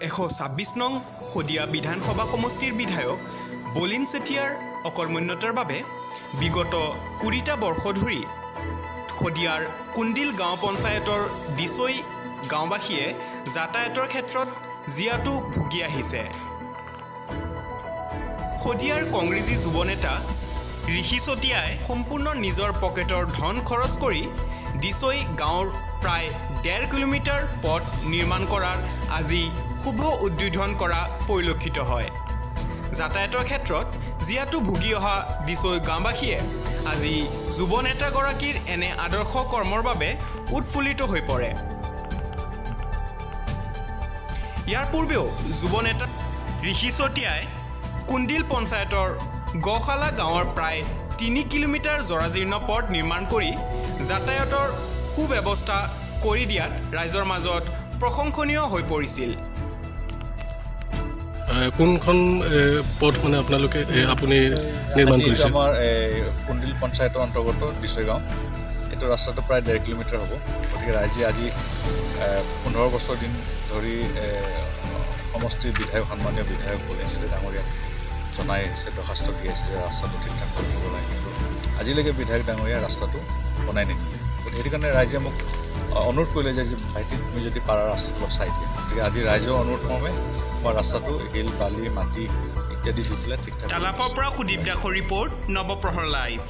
126 নং শদিয়া বিধানসভা সমষ্টিৰ বিধায়ক বলিন চেতিয়াৰ অকৰ্মণ্যতাৰ বাবে বিগত 20টা বৰ্ষ ধৰি শদিয়াৰ কুণ্ডিল গাঁও পঞ্চায়তৰ দিছৈ গাঁওবাসীয়ে যাতায়াতৰ ক্ষেত্ৰত জিয়াটো ভুগি আহিছে। শদিয়াৰ কংগ্ৰেছী যুৱনেতা ঋষি চতিয়াই সম্পূৰ্ণ নিজৰ পকেটৰ ধন খৰচ কৰি দিছৈ গাঁৱৰ প্ৰায় 1.5 কিলোমিটাৰ পথ নিৰ্মাণ কৰাৰ আজি শুভ উদ্বোধন কৰা পৰিলক্ষিত হয়। যাতায়াতৰ ক্ষেত্ৰত জিয়াটো ভুগি অহা দিছৈ গাঁওবাসীয়ে আজি যুৱনেতাগৰাকীৰ এনে আদৰ্শ কৰ্মৰ বাবে উৎফুল্লিত হৈ পৰে। ইয়াৰ পূৰ্বেও যুৱনেতা ঋষি চতিয়াই কুণ্ডিল পঞ্চায়তৰ গশালা গাঁৱৰ প্ৰায় 3 কিলোমিটাৰ জৰাজীৰ্ণ পথ নিৰ্মাণ কৰি যাতায়াতৰ সুব্যৱস্থা কৰি দিয়াত ৰাইজৰ মাজত প্ৰশংসনীয় হৈ পৰিছিল। কোনখন পথ মানে আপোনালোকে আপুনি নিৰ্মাণ কৰিছে? আমাৰ কুণ্ডিল পঞ্চায়তৰ অন্তৰ্গত দিছৈ গাঁও। এইটো ৰাস্তাটো প্ৰায় 1.5 কিলোমিটাৰ হ'ব। গতিকে ৰাইজে আজি 15 বছৰ দিন ধৰি সমষ্টিৰ বিধায়ক সন্মানীয় বিধায়ক বলিন চেতিয়া ডাঙৰীয়াক জনাই আহিছে, দৰখাস্ত দি আহিছে যে ৰাস্তাটো ঠিক ঠাক কৰি দিব লাগে, কিন্তু আজিলৈকে বিধায়ক ডাঙৰীয়া ৰাস্তাটো বনাই নিদিলে। গতিকে সেইটো কাৰণে ৰাইজে মোক অনুৰোধ কৰিলে যে ভাইটি তুমি যদি পাৰা ৰাস্তাটো অলপ চাই দিয়া। গতিকে আজি ৰাইজৰ অনুৰোধ মৰ্মে মই ৰাস্তাটো শিল বালি মাটি ইত্যাদি দি পেলাই ঠিক ঠাক। তালাপৰ পৰা সুদীপ দাসৰ ৰিপৰ্ট, নৱপ্ৰহৰ লাইভ।